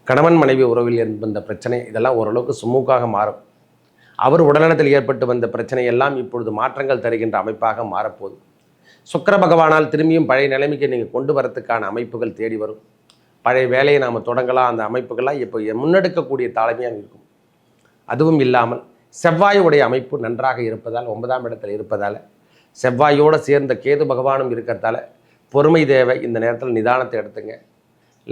கணவன் மனைவி உறவில் வந்த பிரச்சனை இதெல்லாம் ஓரளவுக்கு சுமூகமாக மாறும். அவர் உடல்நலத்தில் ஏற்பட்டு வந்த பிரச்சனை எல்லாம் இப்பொழுது மாற்றங்கள் தருகின்ற அமைப்பாக மாறப்போகுது. சுக்கிர பகவானால் திரும்பியும் பழைய நிலைமைக்கு நீங்கள் கொண்டு வரத்துக்கான அமைப்புகள் தேடி வரும். பழைய வேலையை நாம் தொடங்கலாம். அந்த அமைப்புகள்லாம் இப்போ முன்னெடுக்கக்கூடிய தலைமையாக இருக்கும். அதுவும் இல்லாமல் செவ்வாயுடைய அமைப்பு நன்றாக இருப்பதால் 9ஆம் இடத்தில் இருப்பதால் செவ்வாயோடு சேர்ந்த கேது பகவானும் இருக்கிறதால பொறுமை தேவை. இந்த நேரத்தில் நிதானத்தை எடுத்துங்க.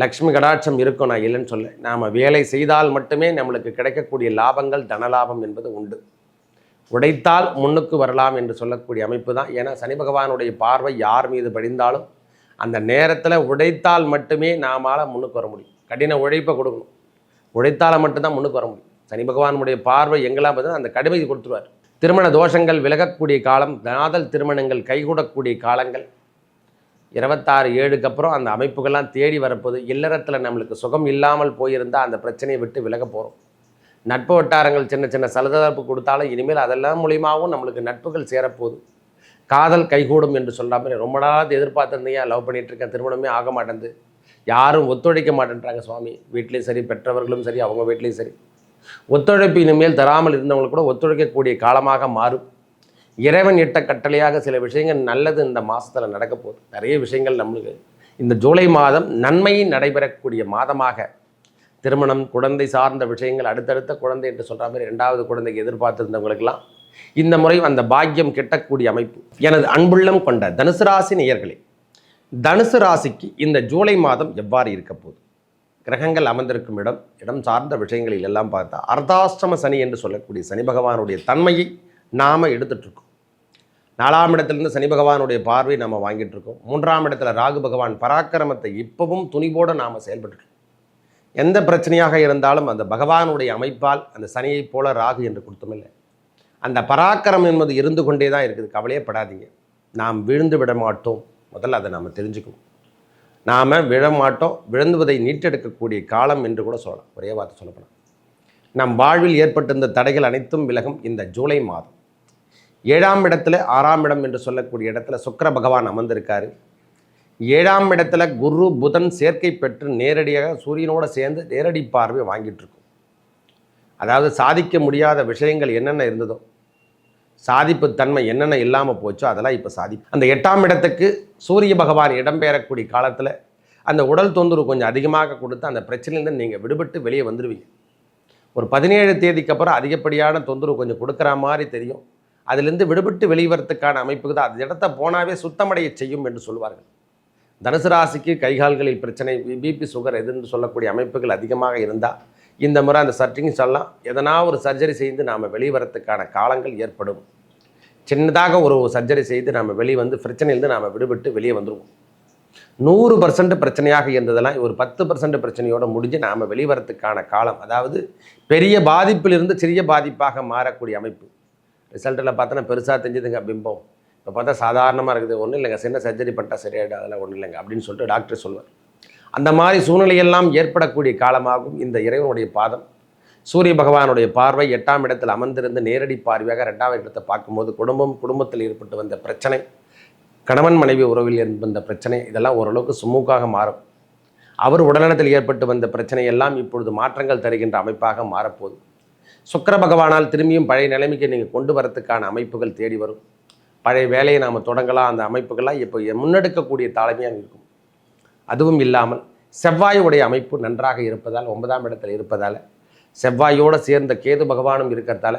லக்ஷ்மி கடாட்சம் இருக்கும், நான் இல்லைன்னு சொல்ல. நாம் வேலை செய்தால் மட்டுமே நம்மளுக்கு கிடைக்கக்கூடிய லாபங்கள் தனலாபம் என்பது உண்டு. உடைத்தால் முன்னுக்கு வரலாம் என்று சொல்லக்கூடிய அமைப்பு தான். ஏன்னா சனி பகவானுடைய பார்வை யார் மீது படிந்தாலும் அந்த நேரத்தில் உடைத்தால் மட்டுமே நாமால முன்னுக்கு வர முடியும். கடின உழைப்பை கொடுக்கணும். உழைத்தால் மட்டும்தான் முன்னுக்கு வர முடியும். சனி பகவானுடைய பார்வை எங்கெல்லாம் பார்த்தா அந்த கடுமை கொடுத்துருவார். திருமண தோஷங்கள் விலகக்கூடிய காலம், காதல் திருமணங்கள் கைகூடக்கூடிய காலங்கள் 26/7க்கு அப்புறம் அந்த அமைப்புகள்லாம் தேடி வரப்போது. இல்லறத்தில் நம்மளுக்கு சுகம் இல்லாமல் போயிருந்தால் அந்த பிரச்சனையை விட்டு விலக போகிறோம். நட்பு வட்டாரங்கள் சின்ன சின்ன சலதரப்பு கொடுத்தாலும் இனிமேல் அதெல்லாம் மூலியமாகவும் நம்மளுக்கு நட்புகள் சேரப்போகுது. காதல் கைகூடும் என்று சொல்லாமல் ரொம்ப நாளாவது எதிர்பார்த்துருந்தீங்க, லவ் பண்ணிகிட்ருக்கேன், திருமணமே ஆக மாட்டேங்குது, யாரும் ஒத்துழைக்க மாட்டேன்றாங்க சுவாமி. வீட்லேயும் சரி, பெற்றவர்களும் சரி, அவங்க வீட்லேயும் சரி, ஒத்துழைப்பு இனிமேல் தராமல் இருந்தவங்களுக்கு கூட ஒத்துழைக்கக்கூடிய காலமாக மாறும். இறைவன் இட்ட கட்டளையாக சில விஷயங்கள் நல்லது இந்த மாதத்தில் நடக்க போகுது. நிறைய விஷயங்கள் நம்மளுக்கு இந்த ஜூலை மாதம் நன்மை நடைபெறக்கூடிய மாதமாக திருமணம், குழந்தை சார்ந்த விஷயங்கள், அடுத்தடுத்த குழந்தை என்று சொல்கிற மாதிரி 2வது குழந்தைக்கு எதிர்பார்த்துருந்தவங்களுக்கெல்லாம் இந்த முறை அந்த பாக்கியம் கிட்டக்கூடிய அமைப்பு. எனது அன்புள்ளம் கொண்ட தனுசு ராசி நேயர்களே, தனுசு ராசிக்கு இந்த ஜூலை மாதம் எவ்வாறு இருக்க போகுது? கிரகங்கள் அமர்ந்திருக்கும் இடம் சார்ந்த விஷயங்களில் எல்லாம் பார்த்தா அர்த்தாஷ்டம சனி என்று சொல்லக்கூடிய சனி பகவானுடைய தன்மையை நாம் எடுத்துகிட்ருக்கோம். 4ஆம் இடத்துலேருந்து சனி பகவானுடைய பார்வை நாம் வாங்கிட்டுருக்கோம். 3ஆம் இடத்துல ராகு பகவான் பராக்கிரமத்தை இப்பவும் துணிவோடு நாம் செயல்பட்டுருக்கோம். எந்த பிரச்சனையாக இருந்தாலும் அந்த பகவானுடைய அமைப்பால் அந்த சனியைப் போல ராகு என்று கொடுத்தோமில்லை, அந்த பராக்கிரமம் என்பது இருந்து கொண்டே தான் இருக்குது. கவலையே படாதீங்க. நாம் விழுந்து விட மாட்டோம். முதல்ல அதை நாம் தெரிஞ்சுக்கணும். நாம் விழமாட்டோம். விழுந்துவதை நீட்டெடுக்கக்கூடிய காலம் என்று கூட சொல்லலாம். ஒரே வார்த்தை சொல்லப்போனால் நம் வாழ்வில் ஏற்பட்டிருந்த தடைகள் அனைத்தும் விலகும் இந்த ஜூலை மாதம். 7ஆம் இடத்துல 6ஆம் இடம் என்று சொல்லக்கூடிய இடத்துல சுக்கிர பகவான் அமர்ந்திருக்காரு. 7ஆம் இடத்துல குரு புதன் சேர்க்கை பெற்று நேரடியாக சூரியனோடு சேர்ந்து நேரடி பார்வை வாங்கிட்டு இருக்கும். அதாவது சாதிக்க முடியாத விஷயங்கள் என்னென்ன இருந்ததோ, சாதிப்பு தன்மை என்னென்ன இல்லாமல் போச்சோ அதெல்லாம் இப்போ அந்த 8ஆம் இடத்துக்கு சூரிய பகவான் இடம்பெயரக்கூடிய காலத்தில் அந்த உடல் தொந்தரவு கொஞ்சம் அதிகமாக கொடுத்து அந்த பிரச்சனையிலேருந்து நீங்கள் விடுபட்டு வெளியே வந்துடுவீங்க. ஒரு 17 தேதிக்கு அப்புறம் அதிகப்படியான தொந்தரவு கொஞ்சம் கொடுக்குற மாதிரி தெரியும். அதிலிருந்து விடுபட்டு வெளிவரத்துக்கான அமைப்புக்கு தான். அது இடத்த போனாவே சுத்தமடைய செய்யும் என்று சொல்வார்கள். தனுசு ராசிக்கு கைகால்களில் பிரச்சனை, பிபி, சுகர் எதுன்னு சொல்லக்கூடிய அமைப்புகள் அதிகமாக இருந்தால் இந்த முறை அந்த சர்ஜரிங் சொல்லலாம், எதனா ஒரு சர்ஜரி செய்து நாம் வெளிவரத்துக்கான காலங்கள் ஏற்படும். சின்னதாக ஒரு சர்ஜரி செய்து நாம் வெளிவந்து பிரச்சனையிலிருந்து நாம் விடுபட்டு வெளியே வந்துடுவோம். 100% பிரச்சனையாக இருந்ததெல்லாம் ஒரு 10% பிரச்சனையோடு முடிஞ்சு நாம் வெளிவரத்துக்கான காலம், அதாவது பெரிய பாதிப்பிலிருந்து சிறிய பாதிப்பாக மாறக்கூடிய அமைப்பு. ரிசல்ட்டில் பார்த்தோன்னா பெருசாக தெரிஞ்சுதுங்க பிம்பம், இப்போ பார்த்தா சாதாரணமாக இருக்குது, ஒன்றும் இல்லைங்க, சின்ன சர்ஜரி பண்ணிட்டா சரியாயிடும், அதெல்லாம் ஒன்றும் இல்லைங்க அப்படின்னு சொல்லிட்டு டாக்டர் சொல்வார். அந்த மாதிரி சூழ்நிலையெல்லாம் ஏற்படக்கூடிய காலமாகும் இந்த இறைவனுடைய பாதம். சூரிய பகவானுடைய பார்வை 8ஆம் இடத்தில் அமர்ந்திருந்து நேரடி பார்வையாக 2வது இடத்தை பார்க்கும்போது குடும்பத்தில் ஏற்பட்டு வந்த பிரச்சனை, கணவன் மனைவி உறவில் வந்த பிரச்சனை இதெல்லாம் ஓரளவுக்கு சுமூகமாக மாறும். அவர் உடல்நலத்தில் ஏற்பட்டு வந்த பிரச்சனை எல்லாம் இப்பொழுது மாற்றங்கள் தருகின்ற அமைப்பாக மாறப்போகுது. சுக்கிர பகவானால் திரும்பியும் பழைய நிலைமைக்கு நீங்கள் கொண்டு வரத்துக்கான அமைப்புகள் தேடி வரும். பழைய வேலையை நாம் தொடங்கலாம். அந்த அமைப்புகள்லாம் இப்போ முன்னெடுக்கக்கூடிய தலைமையாக இருக்கும். அதுவும் இல்லாமல் செவ்வாயுடைய அமைப்பு நன்றாக இருப்பதால் 9ஆம் இடத்தில் இருப்பதால் செவ்வாயோடு சேர்ந்த கேது பகவானும் இருக்கிறதால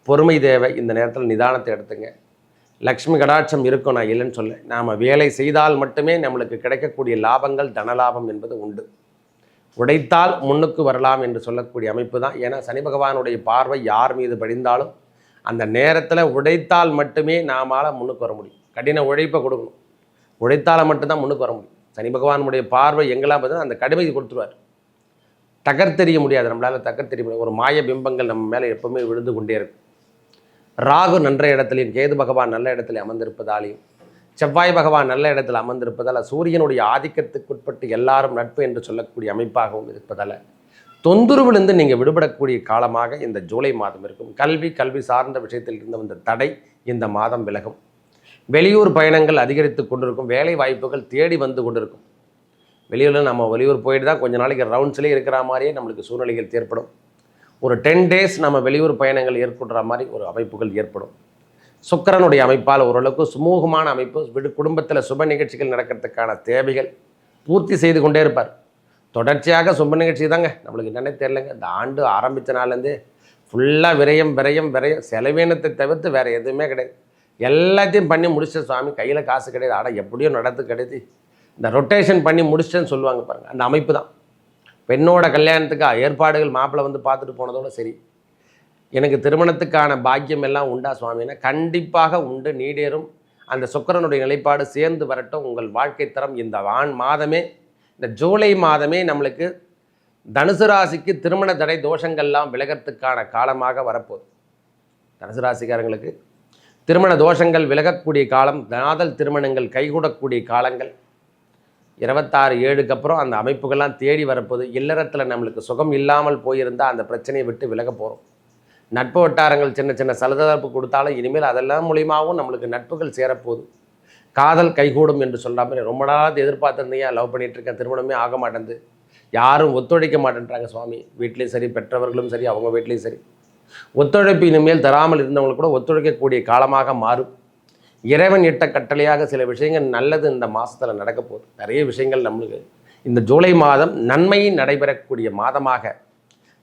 பொறுமை தேவை. இந்த நேரத்தில் நிதானத்தை எடுத்துங்க. லக்ஷ்மி கடாட்சம் இருக்கும், நான் இல்லைன்னு சொல்ல. நாம் வேலை செய்தால் மட்டுமே நம்மளுக்கு கிடைக்கக்கூடிய லாபங்கள் தனலாபம் என்பது உண்டு. உடைத்தால் முன்னுக்கு வரலாம் என்று சொல்லக்கூடிய அமைப்பு தான். ஏன்னா சனி பகவானுடைய பார்வை யார் மீது படிந்தாலும் அந்த நேரத்தில் உடைத்தால் மட்டுமே நாமால முன்னுக்கு வர முடியும். கடின உழைப்பை கொடுக்கணும். உழைத்தால் மட்டும்தான் முன்னுக்கு வர முடியும். சனி பகவானுடைய பார்வை எங்கெல்லாம் பார்த்தா அந்த கடுமையை கொடுத்துருவார். தகர்த்தெறிய முடியாது, நம்மளால் தகர்த்தெறிய முடியாது. ஒரு மாய பிம்பங்கள் நம்ம மேலே எப்பவுமே விழுந்து கொண்டே இருக்கும். ராகு நன்ற இடத்துலையும் கேது பகவான் நல்ல இடத்துல அமர்ந்திருப்பதாலையும் செவ்வாய் பகவான் நல்ல இடத்தில் அமர்ந்திருப்பதால் சூரியனுடைய ஆதிக்கத்துக்குட்பட்டு எல்லாரும் நட்பு என்று சொல்லக்கூடிய அமைப்பாகவும் இருப்பதால் தொந்தரவிலிருந்து நீங்கள் விடுபடக்கூடிய காலமாக இந்த ஜூலை மாதம் இருக்கும். கல்வி சார்ந்த விஷயத்தில் இருந்த வந்த தடை இந்த மாதம் விலகும். வெளியூர் பயணங்கள் அதிகரித்து கொண்டிருக்கும். வேலை வாய்ப்புகள் தேடி வந்து கொண்டிருக்கும். வெளியூரில் நம்ம வெளியூர் போயிட்டு தான் கொஞ்ச நாளைக்கு ரவுண்ட்ஸ்லேயே இருக்கிற மாதிரியே நம்மளுக்கு சூழ்நிலைகள் ஏற்படும். ஒரு 10 டேஸ் நம்ம வெளியூர் பயணங்கள் ஏற்படுற மாதிரி ஒரு அமைப்புகள் ஏற்படும். சுக்கிரனுடைய அமைப்பால் ஓரளவுக்கு சுமூகமான அமைப்பு, குடும்பத்தில் சுப நிகழ்ச்சிகள் நடக்கிறதுக்கான தேவைகள் பூர்த்தி செய்து கொண்டே இருப்பார். தொடர்ச்சியாக சுப நிகழ்ச்சி தாங்க நம்மளுக்கு என்னென்ன தெரியலங்க. இந்த ஆண்டு ஆரம்பித்த நாள்லேருந்து ஃபுல்லாக விரயம் விரயம் விரயம், செலவீனத்தை தவிர்த்து வேறு எதுவுமே கிடையாது. எல்லாத்தையும் பண்ணி முடிச்ச சுவாமி, கையில் காசு கிடையாது, ஆனால் எப்படியோ நடத்து கிடையாது. இந்த ரொட்டேஷன் பண்ணி முடிச்சிட்டேன்னு சொல்லுவாங்க பாருங்கள், அந்த அமைப்பு தான். பெண்ணோட கல்யாணத்துக்கு ஏற்பாடுகள் மாப்பிள்ளை வந்து பார்த்துட்டு போனதோடு சரி. எனக்கு திருமணத்துக்கான பாக்கியம் எல்லாம் உண்டா சுவாமின்னா கண்டிப்பாக உண்டு, நீடேறும். அந்த சுக்கிரனுடைய நிலைப்பாடு சேர்ந்து வரட்டும். உங்கள் வாழ்க்கை தரம் இந்த மாதமே, இந்த ஜூலை மாதமே நம்மளுக்கு தனுசு ராசிக்கு திருமண தடை தோஷங்கள்லாம் விலகிறதுக்கான காலமாக வரப்போகுது. தனுசு ராசிக்காரங்களுக்கு திருமண தோஷங்கள் விலகக்கூடிய காலம், காதல் திருமணங்கள் கைகூடக்கூடிய காலங்கள் 26/7க்கு அப்புறம் அந்த அமைப்புகள்லாம் தேடி வரப்போகுது. இல்லறத்தில் நம்மளுக்கு சுகம் இல்லாமல் போயிருந்தால் அந்த பிரச்சனையை விட்டு விலக போகிறோம். நட்பு வட்டாரங்கள் சின்ன சின்ன சலதரப்பு கொடுத்தாலும் இனிமேல் அதெல்லாம் மூலியமாகவும் நம்மளுக்கு நட்புகள் சேரப்போகுது. காதல் கைகூடும் என்று சொல்லாமல் ரொம்ப நாளாவது எதிர்பார்த்துருந்தீங்க, லவ் பண்ணிகிட்ருக்கேன், திருமணமே ஆக மாட்டேங்குது, யாரும் ஒத்துழைக்க மாட்டேன்றாங்க சுவாமி. வீட்லேயும் சரி, பெற்றவர்களும் சரி, அவங்க வீட்லேயும் சரி, ஒத்துழைப்பு இனிமேல் தராமல் இருந்தவங்களுக்கு கூட ஒத்துழைக்கக்கூடிய காலமாக மாறும். இறைவன் இட்ட கட்டளையாக சில விஷயங்கள் நல்லது இந்த மாதத்தில் நடக்க போகுது. நிறைய விஷயங்கள் நம்மளுக்கு இந்த ஜூலை மாதம் நன்மை நடைபெறக்கூடிய மாதமாக,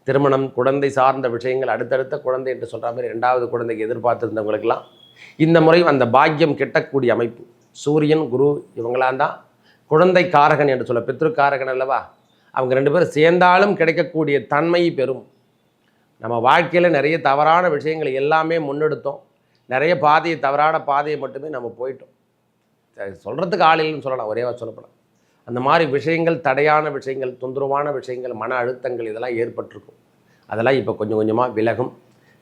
திருமணம், குழந்தை சார்ந்த விஷயங்கள், அடுத்தடுத்த குழந்தை என்று சொல்கிற மாதிரி 2வது குழந்தைக்கு எதிர்பார்த்துருந்தவங்களுக்கெல்லாம் இந்த முறை அந்த பாக்கியம் கிட்டக்கூடிய அமைப்பு. சூரியன், குரு இவங்களாம் தான் குழந்தை காரகன் என்று சொல்ல, பித்ருக்காரகன் அல்லவா. அவங்க 2 பேரும் சேர்ந்தாலும் கிடைக்கக்கூடிய தன்மை பெறும். நம்ம வாழ்க்கையில் நிறைய தவறான விஷயங்களை எல்லாமே முன்னெடுத்தோம், நிறைய பாதையை, தவறான பாதையை மட்டுமே நம்ம போயிட்டோம். சொல்கிறதுக்கு ஆள் இல்லைன்னு சொல்லலாம், ஒரே சொல்லப்படலாம். அந்த மாதிரி விஷயங்கள், தடையான விஷயங்கள், தொந்தரவான விஷயங்கள், மன அழுத்தங்கள் இதெல்லாம் ஏற்பட்டிருக்கும். அதெல்லாம் இப்போ கொஞ்சம் கொஞ்சமாக விலகும்.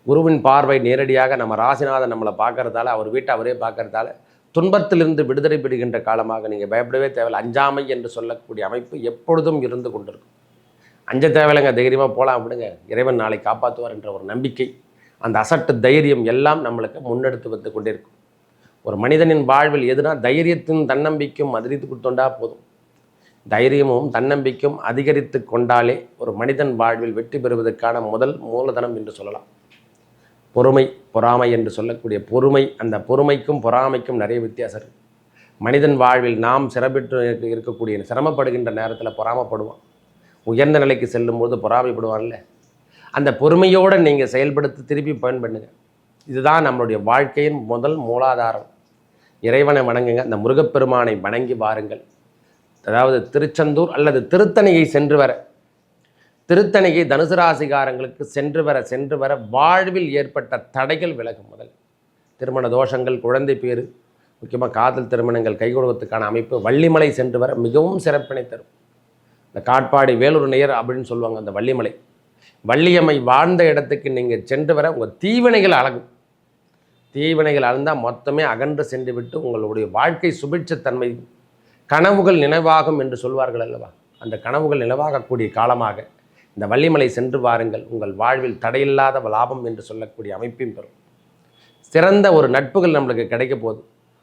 குருவின் பார்வை நேரடியாக நம்ம ராசிநாதன் நம்மளை பார்க்கறதால, அவர் வீட்டை அவரே பார்க்கறதால துன்பத்திலிருந்து விடுதலை பெறுகின்ற காலமாக நீங்கள் பயப்படவே தேவையில்லை. அஞ்சாமை என்று சொல்லக்கூடிய அமைப்பு எப்பொழுதும் இருந்து கொண்டிருக்கும். அஞ்ச தேவையில்லைங்க, தைரியமாக போகலாம் அப்படிங்க. இறைவன் நாளை காப்பாற்றுவார் என்ற ஒரு நம்பிக்கை, அந்த அசட்டு தைரியம் எல்லாம் நம்மளுக்கு முன்னெடுத்து வந்து கொண்டிருக்கும். ஒரு மனிதனின் வாழ்வில் எதுனா தைரியத்தின் தன்னம்பிக்கையும் அதிகரித்து கொடுத்தோண்டா போதும். தைரியமும் தன்னம்பிக்கையும் அதிகரித்து கொண்டாலே ஒரு மனிதன் வாழ்வில் வெற்றி பெறுவதற்கான முதல் மூலதனம் என்று சொல்லலாம். பொறுமை, பொறாமை என்று சொல்லக்கூடிய பொறுமை, அந்த பொறுமைக்கும் பொறாமைக்கும் நிறைய வித்தியாசம் இருக்குது. மனிதன் வாழ்வில் நாம் இருக்கக்கூடிய சிரமப்படுகின்ற நேரத்தில் பொறாமப்படுவான். உயர்ந்த நிலைக்கு செல்லும்போது பொறாமைப்படுவான்ல. அந்த பொறுமையோடு நீங்கள் செயல்படுத்தி திருப்பி பயன் பண்ணுங்க. இதுதான் நம்மளுடைய வாழ்க்கையின் முதல் மூலாதாரம். இறைவனை வணங்குங்க, அந்த முருகப்பெருமானை வணங்கி வாருங்கள். அதாவது திருச்செந்தூர் அல்லது திருத்தணியை சென்று வர, திருத்தணியை தனுசு ராசிகாரங்களுக்கு சென்று வர வாழ்வில் ஏற்பட்ட தடைகள் விலகும். முதல் திருமண தோஷங்கள், குழந்தை பேரு, முக்கியமாக காதல் திருமணங்கள் கைகொடுவதற்கான அமைப்பு, வள்ளிமலை சென்று வர மிகவும் சிறப்பினை தரும். இந்த காட்பாடி வேலூர் நேர் அப்படின்னு சொல்லுவாங்க. அந்த வள்ளிமலை, வள்ளியம்மை வாழ்ந்த இடத்துக்கு நீங்கள் சென்று வர உங்கள் தீவினைகள் அழகும். தீவினைகள் அழந்தால் மொத்தமே அகன்று சென்று விட்டு உங்களுடைய வாழ்க்கை சுபிட்சத்தன்மை, கனவுகள் நினைவாகும் என்று சொல்வார்கள் அல்லவா. அந்த கனவுகள் நினைவாகக்கூடிய காலமாக இந்த வள்ளிமலை சென்று வாருங்கள். உங்கள் வாழ்வில் தடையில்லாத லாபம் என்று சொல்லக்கூடிய அமைப்பையும் பெறும். சிறந்த ஒரு நட்புகள் நம்மளுக்கு கிடைக்க போகுது.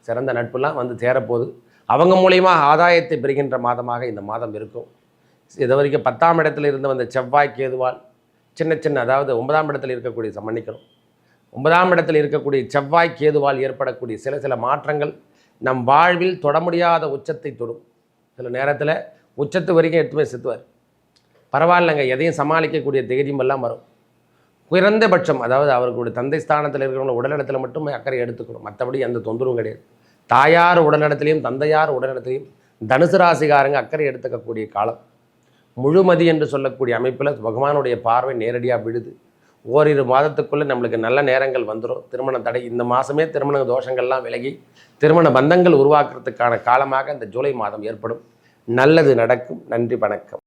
சிறந்த நட்புலாம் வந்து சேரப்போகுது. அவங்க மூலியமாக ஆதாயத்தை பெறுகின்ற மாதமாக இந்த மாதம் இருக்கும். இது வரைக்கும் 10ஆம் இடத்தில் இருந்து வந்த செவ்வாய் கேதுவால் சின்ன சின்ன, அதாவது 9ஆம் இடத்தில் இருக்கக்கூடிய 9ஆம் இடத்தில் இருக்கக்கூடிய செவ்வாய் கேதுவால் ஏற்படக்கூடிய சில மாற்றங்கள் நம் வாழ்வில் தொட முடியாத உச்சத்தை தொடும். சில நேரத்தில் உச்சத்து வரைக்கும் எடுத்துமே செத்துவார். பரவாயில்லைங்க, எதையும் சமாளிக்கக்கூடிய தைரியம் எல்லாம் வரும். குறைந்தபட்சம், அதாவது அவர்களுடைய தந்தை ஸ்தானத்தில் இருக்கிறவங்க உடல்நலத்தில் மட்டுமே அக்கறை எடுத்துக்கணும். மற்றபடி எந்த தொந்தரவும் கிடையாது. தாயார் உடல்நலத்திலையும் தந்தையார் உடல்நலத்திலையும் தனுசு ராசிகாரங்க அக்கறை எடுத்துக்கக்கூடிய காலம். முழுமதி என்று சொல்லக்கூடிய அமைப்பில் பகவானுடைய பார்வை நேரடியாக விழுது. ஓரிரு மாதத்துக்குள்ளே நம்மளுக்கு நல்ல நேரங்கள் வந்துடும். திருமண தடை இந்த மாதமே திருமண தோஷங்கள்லாம் விலகி திருமண பந்தங்கள் உருவாக்குறதுக்கான காலமாக இந்த ஜூலை மாதம் ஏற்படும். நல்லது நடக்கும். நன்றி, வணக்கம்.